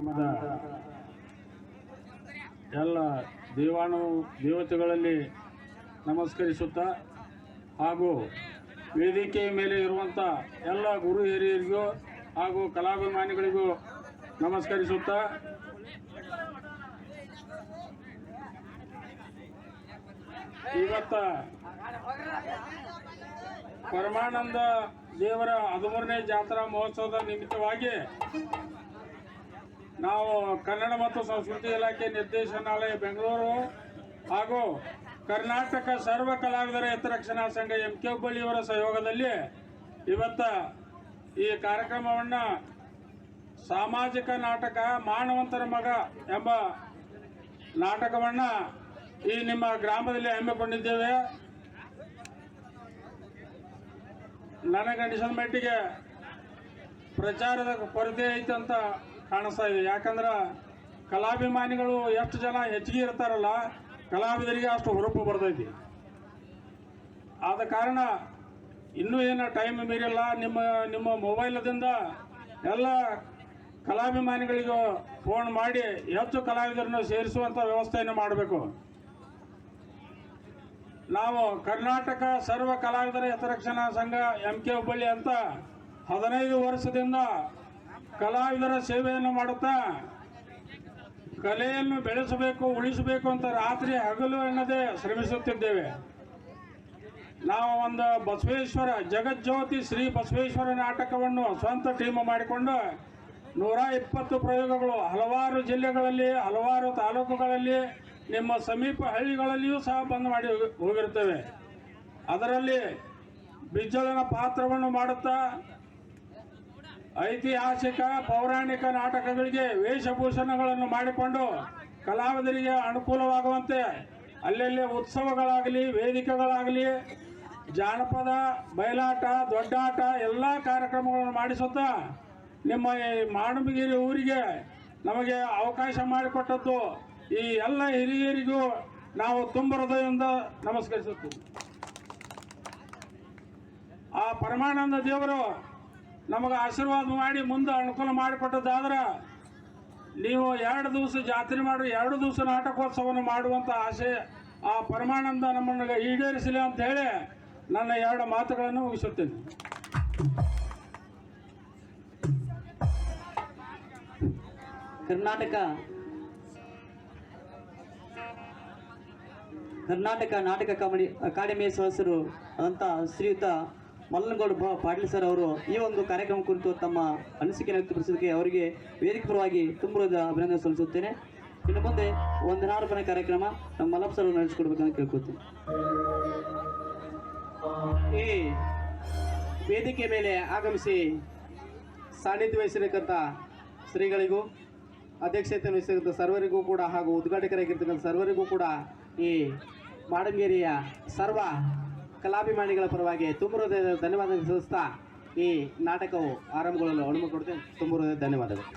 ನಮ್ಮದ ಎಲ್ಲ ದೇವತೆಗಳಲ್ಲಿ ನಮಸ್ಕರಿಸುತ್ತಾ ಹಾಗೂ ವೇದಿಕೆಯ ಮೇಲೆ ಇರುವಂಥ ಎಲ್ಲ ಗುರು ಹಿರಿಯರಿಗೂ ಹಾಗೂ ಕಲಾಭಿಮಾನಿಗಳಿಗೂ ನಮಸ್ಕರಿಸುತ್ತಾ ಇವತ್ತ ಪರಮಾನಂದ ದೇವರ 13ನೇ ಜಾತ್ರಾ ಮಹೋತ್ಸವದ ನಿಮಿತ್ತವಾಗಿ ನಾವು ಕನ್ನಡ ಮತ್ತು ಸಂಸ್ಕೃತಿ ಇಲಾಖೆ ನಿರ್ದೇಶನಾಲಯ ಬೆಂಗಳೂರು ಹಾಗೂ ಕರ್ನಾಟಕ ಸರ್ವ ಕಲಾವಿದರ ಹಿತರಕ್ಷಣಾ ಸಂಘ MK ಹುಬ್ಬಳ್ಳಿಯವರ ಸಹಯೋಗದಲ್ಲಿ ಇವತ್ತ ಈ ಕಾರ್ಯಕ್ರಮವನ್ನು ಸಾಮಾಜಿಕ ನಾಟಕ ಮಾನವಂತರ ಮಗ ಎಂಬ ನಾಟಕವನ್ನು ಈ ನಿಮ್ಮ ಗ್ರಾಮದಲ್ಲಿ ಹಮ್ಮಿಕೊಂಡಿದ್ದೇವೆ. ನನಗನಿಸಿದ ಮಟ್ಟಿಗೆ ಪ್ರಚಾರದ ಕೊರತೆ ಐತೆ ಅಂತ ಕಾಣಿಸ್ತಾ ಇದೆ. ಯಾಕಂದ್ರೆ ಕಲಾಭಿಮಾನಿಗಳು ಎಷ್ಟು ಜನ ಹೆಚ್ಚಿಗೆ ಇರ್ತಾರಲ್ಲ, ಕಲಾವಿದರಿಗೆ ಅಷ್ಟು ಹುರುಪು ಬರ್ತೈತಿ. ಆದ ಕಾರಣ ಇನ್ನೂ ಏನು ಟೈಮ್ ಮೀರಿಲ್ಲ. ನಿಮ್ಮ ಮೊಬೈಲದಿಂದ ಎಲ್ಲ ಕಲಾಭಿಮಾನಿಗಳಿಗೂ ಫೋನ್ ಮಾಡಿ ಹೆಚ್ಚು ಕಲಾವಿದರನ್ನು ಸೇರಿಸುವಂಥ ವ್ಯವಸ್ಥೆಯನ್ನು ಮಾಡಬೇಕು. ನಾವು ಕರ್ನಾಟಕ ಸರ್ವ ಕಲಾವಿದರ ಹಿತರಕ್ಷಣಾ ಸಂಘ MK ಹುಬ್ಬಳ್ಳಿ ಅಂತ 15 ವರ್ಷದಿಂದ ಕಲಾವಿದರ ಸೇವೆಯನ್ನು ಮಾಡುತ್ತಾ ಕಲೆಯನ್ನು ಬೆಳೆಸಬೇಕು, ಉಳಿಸಬೇಕು ಅಂತ ರಾತ್ರಿ ಹಗಲು ಎನ್ನದೇ ಶ್ರಮಿಸುತ್ತಿದ್ದೇವೆ. ನಾವು ಒಂದು ಬಸವೇಶ್ವರ ಜಗಜ್ಯೋತಿ ಶ್ರೀ ಬಸವೇಶ್ವರ ನಾಟಕವನ್ನು ಸ್ವಂತ ಟೀಮ್ ಮಾಡಿಕೊಂಡು 120 ಪ್ರಯೋಗಗಳು ಹಲವಾರು ಜಿಲ್ಲೆಗಳಲ್ಲಿ, ಹಲವಾರು ತಾಲೂಕುಗಳಲ್ಲಿ, ನಿಮ್ಮ ಸಮೀಪ ಹಳ್ಳಿಗಳಲ್ಲಿಯೂ ಸಹ ಬಂದ್ ಮಾಡಿ ಹೋಗಿರ್ತೇವೆ. ಅದರಲ್ಲಿ ಬಿಜ್ಜಳನ ಪಾತ್ರವನ್ನು ಮಾಡುತ್ತಾ ಐತಿಹಾಸಿಕ ಪೌರಾಣಿಕ ನಾಟಕಗಳಿಗೆ ವೇಷಭೂಷಣಗಳನ್ನು ಮಾಡಿಕೊಂಡು ಕಲಾವಿದರಿಗೆ ಅನುಕೂಲವಾಗುವಂತೆ ಅಲ್ಲಲ್ಲಿ ಉತ್ಸವಗಳಾಗಲಿ, ವೇದಿಕೆಗಳಾಗಲಿ, ಜಾನಪದ, ಬಯಲಾಟ, ದೊಡ್ಡಾಟ ಎಲ್ಲ ಕಾರ್ಯಕ್ರಮಗಳನ್ನು ಮಾಡಿಸುತ್ತಾ ನಿಮ್ಮ ಮಾನವಗಿರಿ ಊರಿಗೆ ನಮಗೆ ಅವಕಾಶ ಮಾಡಿಕೊಟ್ಟದ್ದು ಈ ಎಲ್ಲ ಹಿರಿಯರಿಗೂ ನಾವು ತುಂಬ ಹೃದಯದಿಂದ ನಮಸ್ಕರಿಸುತ್ತೀವಿ. ಆ ಪರಮಾನಂದ ದೇವರು ನಮಗೆ ಆಶೀರ್ವಾದ ಮಾಡಿ ಮುಂದೆ ಅನುಕೂಲ ಮಾಡಿಕೊಟ್ಟದ್ದಾದ್ರೆ ನೀವು 2 ದಿವಸ ಜಾತ್ರೆ ಮಾಡಿ 2 ದಿವಸ ನಾಟಕೋತ್ಸವವನ್ನು ಮಾಡುವಂಥ ಆಸೆ ಆ ಪರಮಾನಂದ ನಮ್ಮನ್ನು ಈಡೇರಿಸಲಿ ಅಂತ ಹೇಳಿ ನನ್ನ 2 ಮಾತುಗಳನ್ನು ಮುಗಿಸುತ್ತೇನೆ. ಕರ್ನಾಟಕ ನಾಟಕ ಅಕಾಡೆಮಿಯ ಸದಸ್ಯರು ಅಂತ ಶ್ರೀಯುತ ಮಲ್ಲನಗೌಡ ಪಾಟೀಲ್ ಸರ್ ಅವರು ಈ ಒಂದು ಕಾರ್ಯಕ್ರಮ ಕುರಿತು ತಮ್ಮ ಅನಿಸಿಕೆ ವ್ಯಕ್ತಪಡಿಸೋದಕ್ಕೆ ಅವರಿಗೆ ವೇದಿಕೆ ಪರವಾಗಿ ತುಂಬ ಅಭಿನಂದನೆ ಸಲ್ಲಿಸುತ್ತೇನೆ. ಇನ್ನು ಮುಂದೆ ವಂದನಾರ್ಪಣೆ ಕಾರ್ಯಕ್ರಮ ನಮ್ಮ ಮಲ್ಲಪ್ಪ ಸರ್ ನಡೆಸಿಕೊಡ್ಬೇಕಂತ ಕೇಳ್ಕೊತೀನಿ. ಈ ವೇದಿಕೆ ಮೇಲೆ ಆಗಮಿಸಿ ಸಾನ್ನಿಧ್ಯ ವಹಿಸಿರತಕ್ಕಂಥ ಶ್ರೀಗಳಿಗೂ, ಅಧ್ಯಕ್ಷತೆ ವಹಿಸಿರ್ತಕ್ಕಂಥ ಸರ್ವರಿಗೂ ಕೂಡ ಹಾಗೂ ಉದ್ಘಾಟಕರಾಗಿರ್ತಕ್ಕಂಥ ಸರ್ವರಿಗೂ ಕೂಡ ಈ ಮಾಡಂಗೇರಿಯ ಸರ್ವ ಕಲಾಭಿಮಾನಿಗಳ ಪರವಾಗಿ ತುಂಬ ಹೃದಯದ ಧನ್ಯವಾದ ಸಲ್ಲಿಸ್ತಾ ಈ ನಾಟಕವು ಆರಂಭಗೊಳ್ಳಲು ಅನುಮತಿ ಕೊಡ್ತೇನೆ. ತುಂಬ ಹೃದಯದ ಧನ್ಯವಾದಗಳು.